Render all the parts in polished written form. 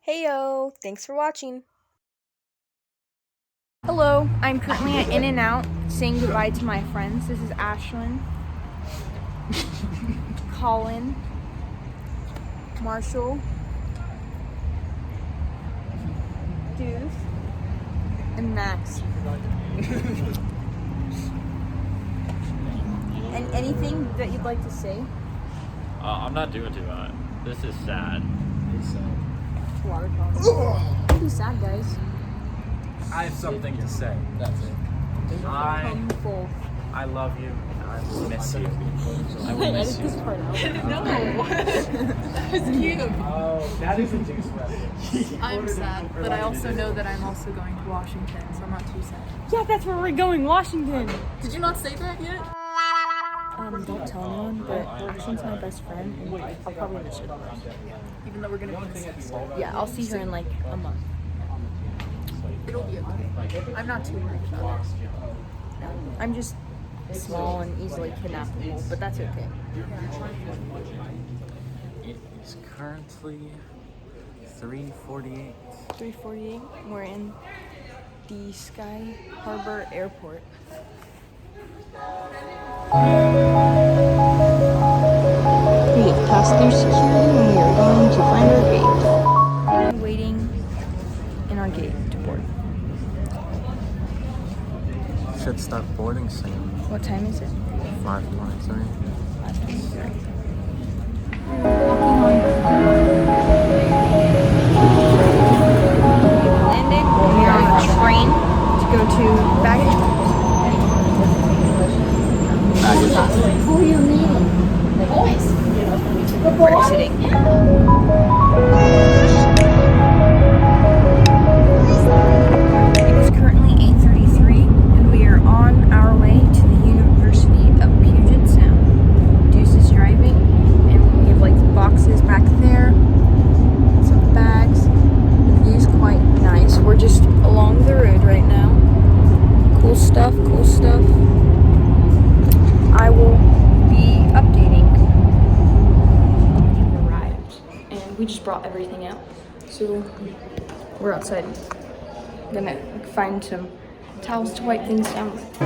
Heyo, thanks for watching. Hello, I'm currently at In-N-Out saying goodbye to my friends. This is Ashlyn, Colin, Marshall, Deuce, and Max. And anything that you'd like to say? I'm not doing too hot. This is sad. Water talk. Be sad, guys. I have something to say. That's it. Come full. I love you. I will miss you. I will miss you. Part out. No, that was cute. Oh, that isn't too special. I'm sad, but I also know that I'm also going to Washington, so I'm not too sad. Yeah, that's where we're going, Washington. Did you not say that yet? Don't tell anyone, but Robinson's my best friend, and I'll probably miss her. Even though we're gonna be Yeah, I'll see her in like a month. it'll be okay. I'm not too worried about it. I'm just small and easily kidnappable, but that's okay. It is currently 3:48. 3:48. We're in the Sky Harbor Airport. We have passed through security and we are going to find our gate. We're waiting in our gate to board. Should start boarding soon. What time is it? 5:23. Landing. We are on a train to go to baggage. Who are you meeting? The boys. We're exiting. It is currently 8:33, and we are on our way to the University of Puget Sound. Deuce is driving, and we have like boxes back there, some bags. The view's quite nice. We're just along the road right now. Cool stuff, cool stuff. I will be updating. We arrived, and we just brought everything out. So we're outside. Gonna find some towels to wipe things down with.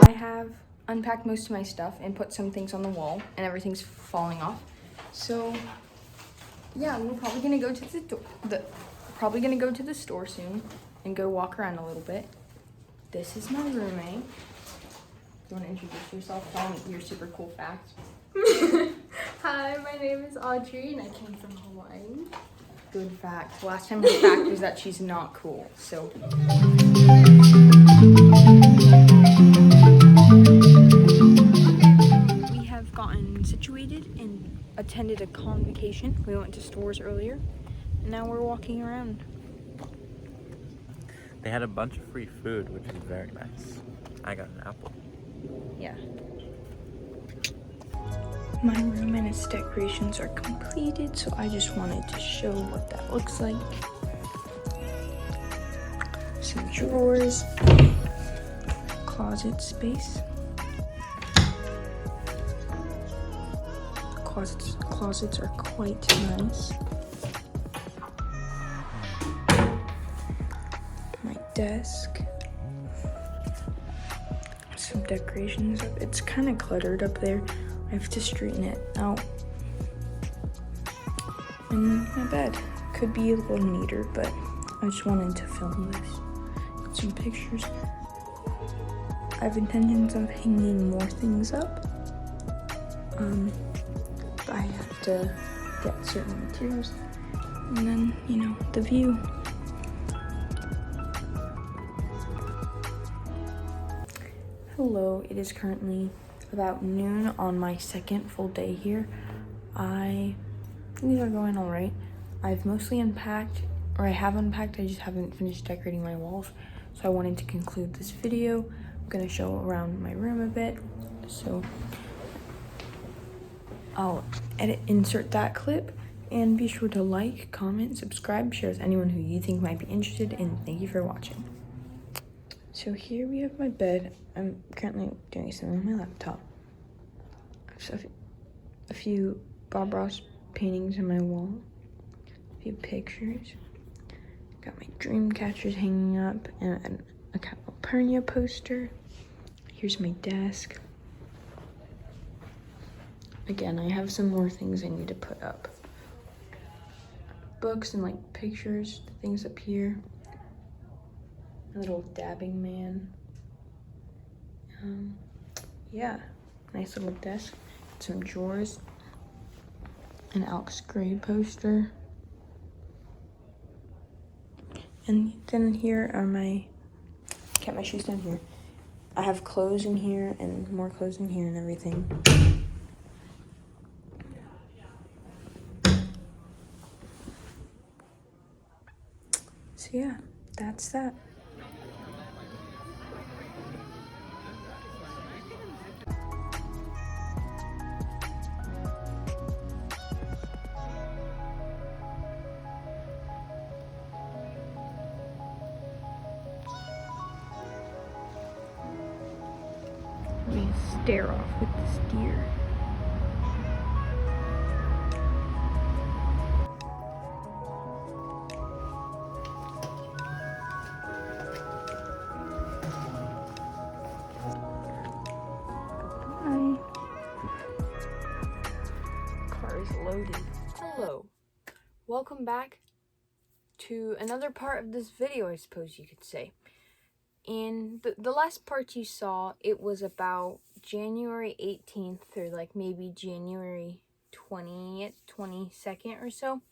I have unpacked most of my stuff and put some things on the wall, and everything's falling off. So yeah, we're probably gonna go to the store soon and go walk around a little bit. This is my roommate. You want to introduce yourself? Tell me your super cool facts. Hi, my name is Audrey, and I came from Hawaii. Good fact. Last time her fact was that she's not cool. So we have gotten situated and attended a convocation. We went to stores earlier, and now we're walking around. They had a bunch of free food, which is very nice. I got an apple. Yeah. My room and its decorations are completed, so I just wanted to show what that looks like. Some drawers, closet space. Closets are quite nice. My desk. Some decorations. It's kind of cluttered up there. I have to straighten it out. And my bed could be a little neater, but I just wanted to film this. Got some pictures. I have intentions of hanging more things up. But I have to get certain materials. And then, you know, the view. Hello, it is currently about noon on my second full day here. Things are going all right. I've mostly unpacked, or I have unpacked, I just haven't finished decorating my walls. So I wanted to conclude this video. I'm gonna show around my room a bit. So I'll insert that clip And be sure to like, comment, subscribe, share with anyone who you think might be interested, and thank you for watching. So here we have my bed. I'm currently doing something on my laptop. So a few Bob Ross paintings on my wall, a few pictures. Got my dream catchers hanging up and a Calpurnia poster. Here's my desk. Again, I have some more things I need to put up. Books and like pictures, things up here. A little dabbing man. Yeah, nice little desk. Some drawers. An Alex Gray poster. And then here are kept my shoes down here. I have clothes in here and more clothes in here and everything. So yeah, that's that. We stare off with this deer. Hi. Car is loaded. Hello. Welcome back to another part of this video, I suppose you could say. In the last part you saw, it was about January 18th or like maybe January 20th, 22nd or so.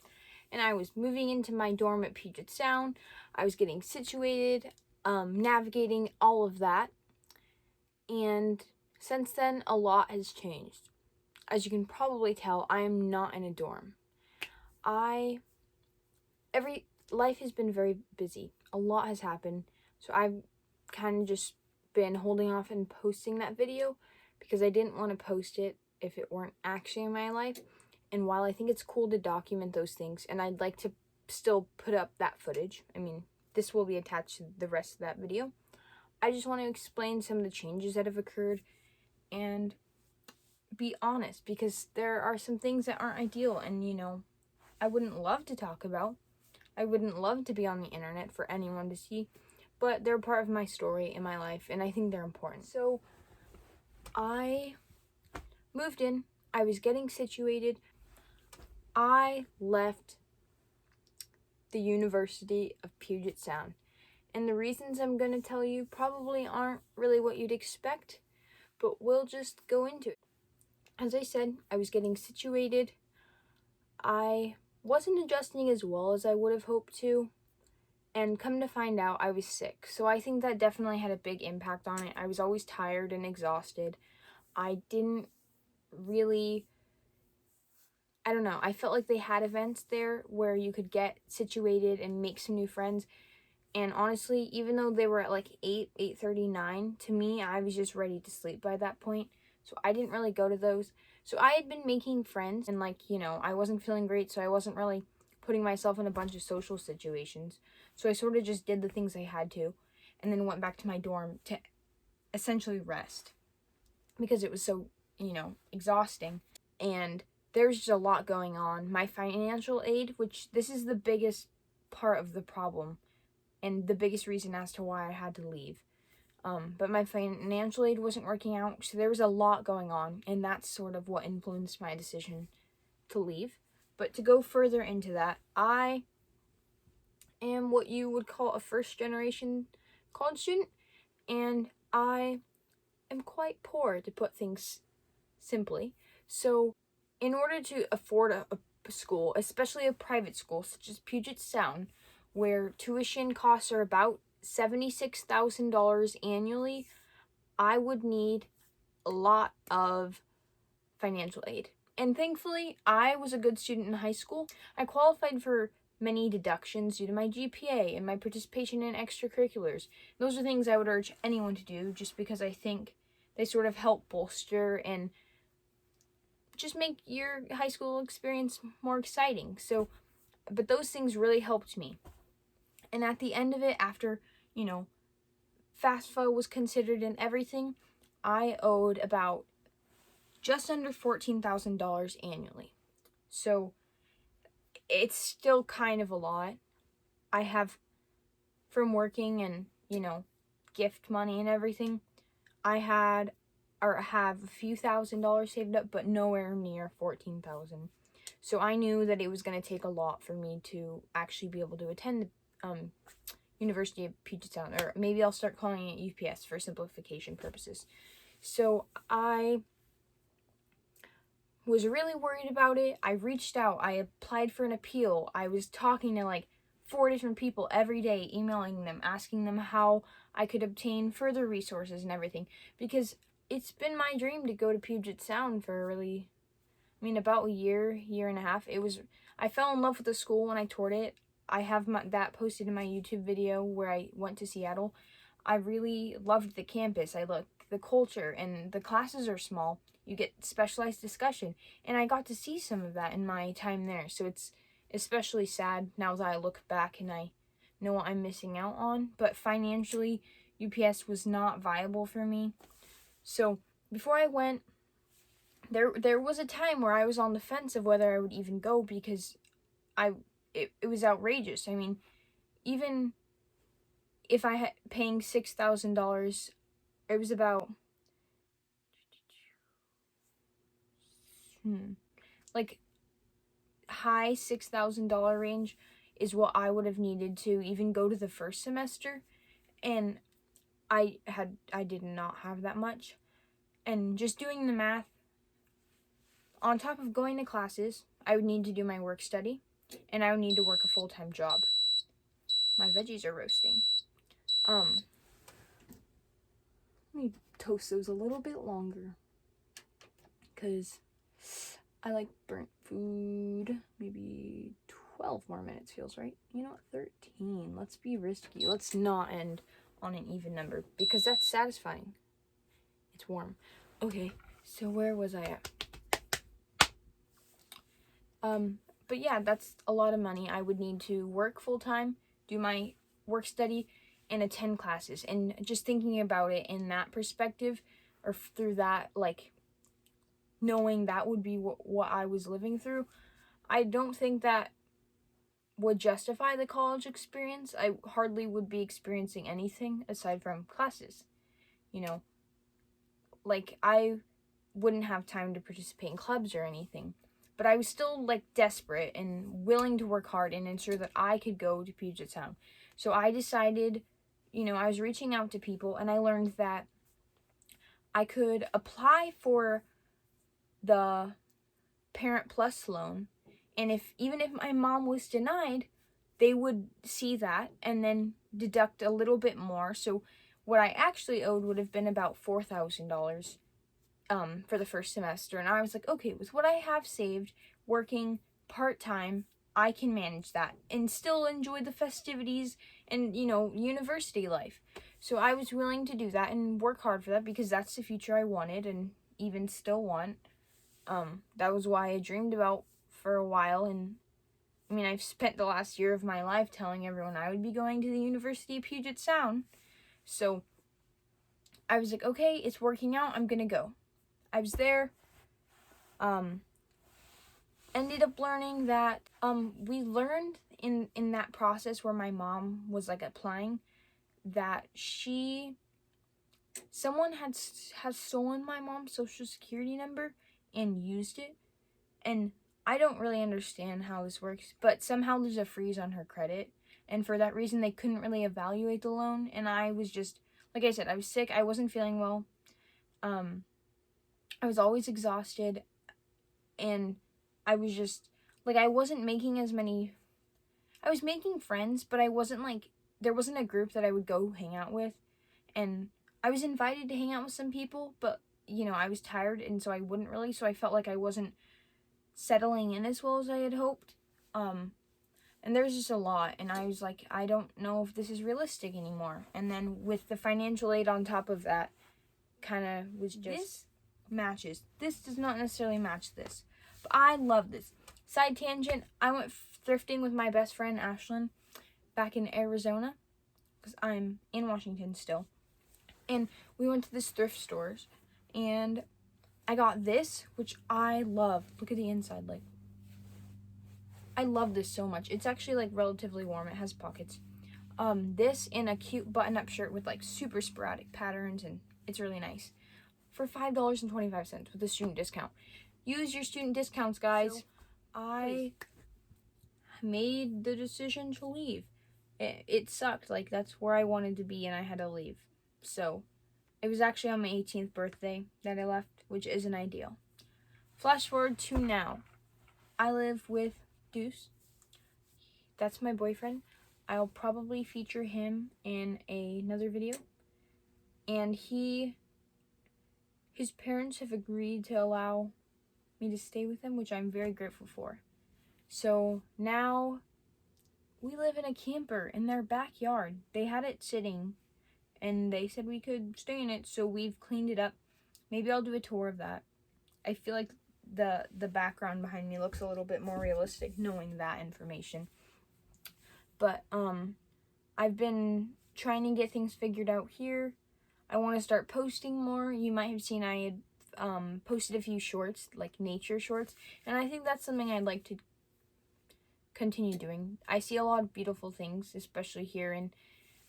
And I was moving into my dorm at Puget Sound. I was getting situated, navigating all of that. And since then, a lot has changed. As you can probably tell, I am not in a dorm. Life has been very busy. A lot has happened. So I've kind of just been holding off and posting that video because I didn't want to post it if it weren't actually in my life. And while I think it's cool to document those things, and I'd like to still put up that footage, I mean, this will be attached to the rest of that video, I just want to explain some of the changes that have occurred and be honest, because there are some things that aren't ideal and, you know, I wouldn't love to talk about. I wouldn't love to be on the internet for anyone to see, but they're part of my story in my life, and I think they're important. So I moved in. I was getting situated. I left the University of Puget Sound. And the reasons I'm going to tell you probably aren't really what you'd expect, but we'll just go into it. As I said, I was getting situated. I wasn't adjusting as well as I would have hoped to. And come to find out, I was sick. So I think that definitely had a big impact on it. I was always tired and exhausted. I didn't really, I don't know, I felt like they had events there where you could get situated and make some new friends. And honestly, even though they were at like 8:39, to me, I was just ready to sleep by that point. So I didn't really go to those. So I had been making friends and like, you know, I wasn't feeling great. So I wasn't really putting myself in a bunch of social situations. So I sort of just did the things I had to and then went back to my dorm to essentially rest because it was so, you know, exhausting. And there's just a lot going on. My financial aid, which this is the biggest part of the problem and the biggest reason as to why I had to leave. But my financial aid wasn't working out, so there was a lot going on, and that's sort of what influenced my decision to leave. But to go further into that, I am what you would call a first-generation college student, and I am quite poor, to put things simply. So in order to afford a school, especially a private school such as Puget Sound, where tuition costs are about $76,000 annually, I would need a lot of financial aid. And thankfully, I was a good student in high school. I qualified for many deductions due to my GPA and my participation in extracurriculars. Those are things I would urge anyone to do just because I think they sort of help bolster and just make your high school experience more exciting. So, but those things really helped me. And at the end of it, after, FAFSA was considered and everything, I owed about just under $14,000 annually. So it's still kind of a lot. I have, from working and, gift money and everything, I have a few $1,000s saved up, but nowhere near 14,000. So I knew that it was going to take a lot for me to actually be able to attend the University of Puget Sound, or maybe I'll start calling it UPS for simplification purposes. So I was really worried about it. I reached out. I applied for an appeal. I was talking to like 4 different people every day, emailing them, asking them how I could obtain further resources and everything, because it's been my dream to go to Puget Sound for about a year and a half. I fell in love with the school when I toured it. I have that posted in my YouTube video where I went to Seattle. I really loved the campus. The culture, and the classes are small. You get specialized discussion, and I got to see some of that in my time there. So it's especially sad now that I look back and I know what I'm missing out on. But financially, UPS was not viable for me. So before I went, there was a time where I was on the fence of whether I would even go, because it was outrageous. I mean, even if I had paying $6,000, it was about like high $6,000 range is what I would have needed to even go to the first semester, and I did not have that much. And just doing the math, on top of going to classes, I would need to do my work study, and I would need to work a full-time job. My veggies are roasting. Let me toast those a little bit longer, because I like burnt food. Maybe 12 more minutes feels right. 13. Let's be risky. Let's not end on an even number, because that's satisfying. It's warm. Okay, so where was I at? But yeah, that's a lot of money. I would need to work full-time, do my work study, and attend classes. And just thinking about it in that perspective, or through that, like, knowing that would be what I was living through, I don't think that would justify the college experience. I hardly would be experiencing anything aside from classes. Like, I wouldn't have time to participate in clubs or anything. But I was still, like, desperate and willing to work hard and ensure that I could go to Puget Sound. So I decided, I was reaching out to people, and I learned that I could apply for the Parent Plus loan, and even if my mom was denied, they would see that and then deduct a little bit more. So what I actually owed would have been about $4,000 for the first semester. And I was like, okay, with what I have saved, working part-time, I can manage that and still enjoy the festivities and, university life. So I was willing to do that and work hard for that, because that's the future I wanted and even still want. That was why I dreamed about for a while. And I've spent the last year of my life telling everyone I would be going to the University of Puget Sound. So I was like, okay, it's working out, I'm gonna go. I was there. Ended up learning that we learned in that process where my mom was like applying, that someone has stolen my mom's social security number and used it. And I don't really understand how this works, but somehow there's a freeze on her credit, and for that reason they couldn't really evaluate the loan. And I was just, like I said, I was sick, I wasn't feeling well. I was always exhausted, and I was just, like, I wasn't making I was making friends, but I wasn't, like, there wasn't a group that I would go hang out with. And I was invited to hang out with some people, but, I was tired, and so I wouldn't really, so I felt like I wasn't settling in as well as I had hoped. And there was just a lot, and I was like, I don't know if this is realistic anymore. And then with the financial aid on top of that, kind of was just... matches. This does not necessarily match this, but I love this. Side tangent, I went thrifting with my best friend Ashlyn back in Arizona, because I'm in Washington still, and we went to this thrift stores, and I got this, which I love. Look at the inside, like, I love this so much. It's actually like relatively warm. It has pockets. This in a cute button-up shirt with like super sporadic patterns, and it's really nice. For $5.25 with a student discount. Use your student discounts, guys. So, I made the decision to leave. It sucked. Like, that's where I wanted to be, and I had to leave. So, it was actually on my 18th birthday that I left, which isn't ideal. Flash forward to now. I live with Deuce. That's my boyfriend. I'll probably feature him in another video. And his parents have agreed to allow me to stay with him, which I'm very grateful for. So now we live in a camper in their backyard. They had it sitting and they said we could stay in it, so we've cleaned it up. Maybe I'll do a tour of that. I feel like the background behind me looks a little bit more realistic knowing that information. But I've been trying to get things figured out here. I want to start posting more. You might have seen I had posted a few shorts, like nature shorts, and I think that's something I'd like to continue doing. I see a lot of beautiful things, especially here in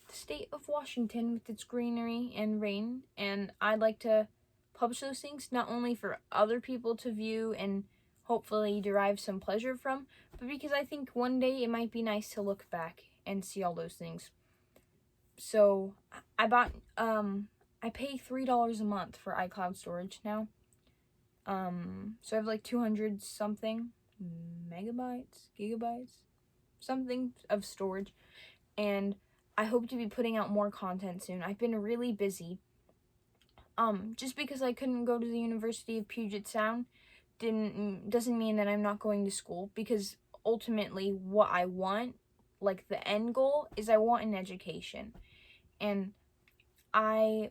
the state of Washington with its greenery and rain, and I'd like to publish those things not only for other people to view and hopefully derive some pleasure from, but because I think one day it might be nice to look back and see all those things. So I bought I pay $3 a month for iCloud storage now. So I have like 200 something gigabytes, something of storage, and I hope to be putting out more content soon. I've been really busy. Just because I couldn't go to the University of Puget Sound doesn't mean that I'm not going to school, because ultimately what I want, like the end goal, is I want an education. And I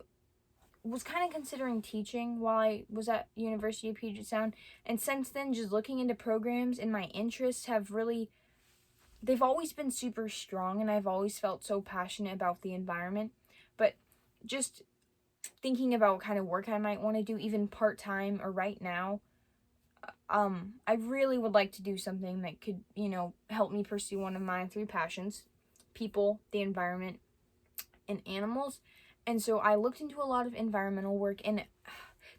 was kind of considering teaching while I was at University of Puget Sound, and since then just looking into programs and my interests have really, they've always been super strong, and I've always felt so passionate about the environment. But just thinking about what kind of work I might want to do, even part-time or right now, I really would like to do something that could, help me pursue one of my 3 passions: people, the environment, and animals. And so I looked into a lot of environmental work, and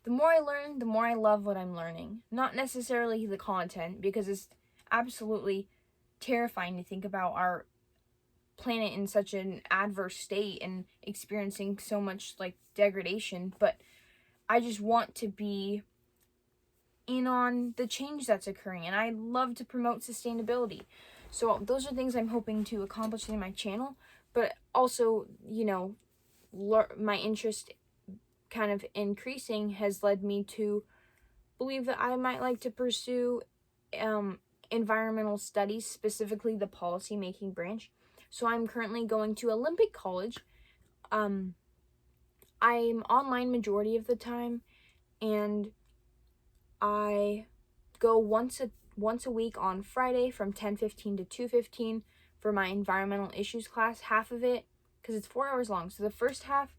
the more I learn, the more I love what I'm learning. Not necessarily the content, because it's absolutely terrifying to think about our planet in such an adverse state and experiencing so much like degradation, but I just want to be in on the change that's occurring, and I love to promote sustainability. So those are things I'm hoping to accomplish in my channel, but also, my interest kind of increasing has led me to believe that I might like to pursue environmental studies, specifically the policy making branch. So I'm currently going to Olympic College. I'm online majority of the time, and I go once a week on Friday from 10:15 to 2:15 for my environmental issues class. Half of it, because it's 4 hours long, so the first half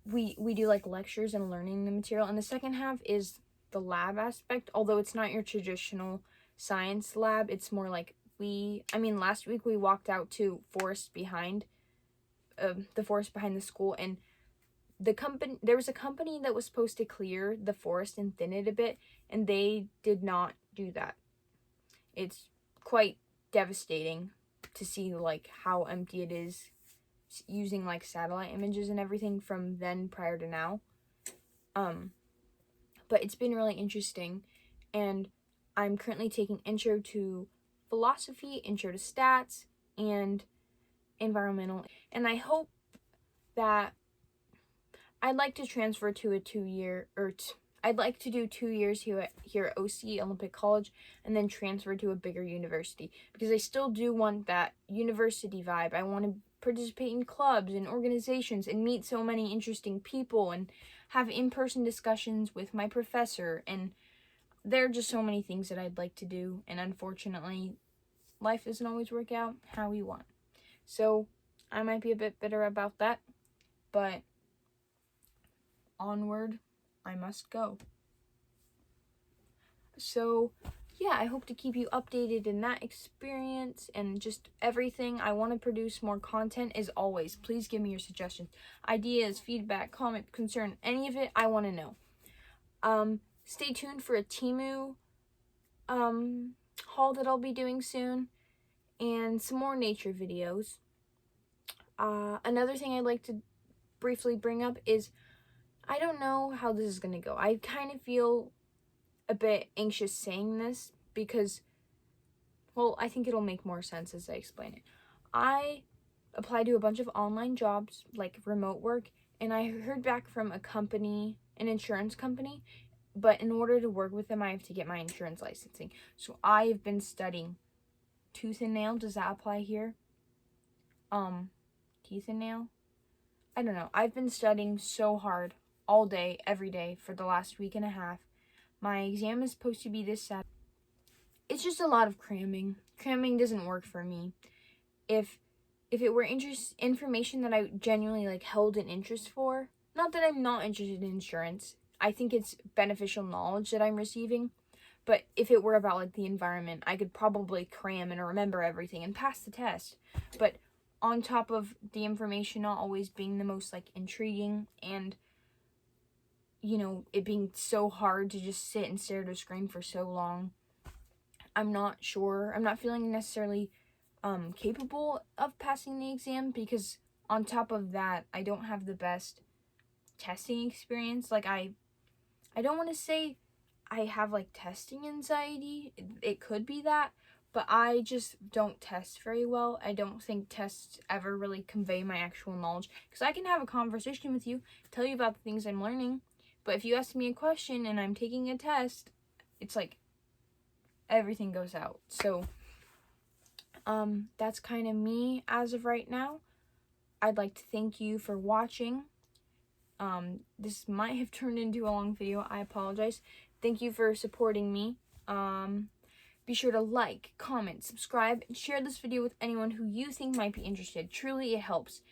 we do like lectures and learning the material, and the second half is the lab aspect, although it's not your traditional science lab. It's more like last week we walked out to the forest behind the school, and there was a company that was supposed to clear the forest and thin it a bit, and they did not do that. It's quite devastating to see like how empty it is, using like satellite images and everything from then prior to now. But it's been really interesting, and I'm currently taking intro to philosophy, intro to stats, and environmental, and I hope that I'd like to transfer to a 2-year, I'd like to do 2 years here at OC, Olympic College, and then transfer to a bigger university, because I still do want that university vibe. I want to participate in clubs and organizations and meet so many interesting people and have in-person discussions with my professor, and there are just so many things that I'd like to do, and unfortunately, life doesn't always work out how we want. So, I might be a bit bitter about that, but onward I must go. So, yeah, I hope to keep you updated in that experience and just everything. I want to produce more content as always. Please give me your suggestions, ideas, feedback, comment, concern, any of it. I want to know. Stay tuned for a Temu haul that I'll be doing soon, and some more nature videos. Another thing I'd like to briefly bring up is I don't know how this is going to go. I kind of feel a bit anxious saying this because, well, I think it'll make more sense as I explain it. I applied to a bunch of online jobs, like remote work, and I heard back from a company, an insurance company, but in order to work with them, I have to get my insurance licensing. So I have been studying tooth and nail. Does that apply here? Teeth and nail? I don't know. I've been studying so hard all day, every day for the last week and a half. My exam is supposed to be this Saturday. It's just a lot of cramming. Cramming doesn't work for me. If it were information that I genuinely held an interest for, not that I'm not interested in insurance. I think it's beneficial knowledge that I'm receiving. But if it were about the environment, I could probably cram and remember everything and pass the test. But on top of the information not always being the most intriguing, and it being so hard to just sit and stare at a screen for so long, I'm not sure. I'm not feeling necessarily capable of passing the exam, because on top of that, I don't have the best testing experience. I don't want to say I have testing anxiety. It could be that, but I just don't test very well. I don't think tests ever really convey my actual knowledge, because I can have a conversation with you, tell you about the things I'm learning, but if you ask me a question and I'm taking a test, it's everything goes out. So that's kind of me as of right now. I'd like to thank you for watching. This might have turned into a long video. I apologize. Thank you for supporting me. Be sure to like, comment, subscribe, and share this video with anyone who you think might be interested. Truly, it helps.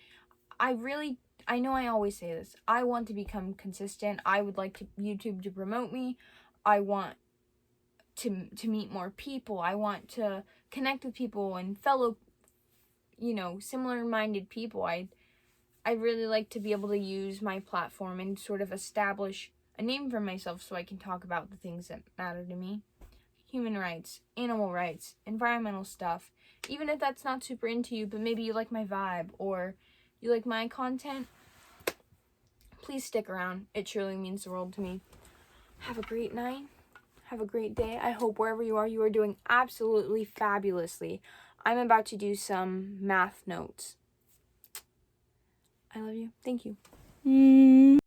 I know I always say this. I want to become consistent. I would like YouTube to promote me. I want to meet more people. I want to connect with people and fellow, similar-minded people. I'd really like to be able to use my platform and sort of establish a name for myself so I can talk about the things that matter to me. Human rights, animal rights, environmental stuff. Even if that's not super into you, but maybe you like my vibe or you like my content, please stick around. It truly means the world to me. Have a great night. Have a great day. I hope wherever you are doing absolutely fabulously. I'm about to do some math notes. I love you. Thank you.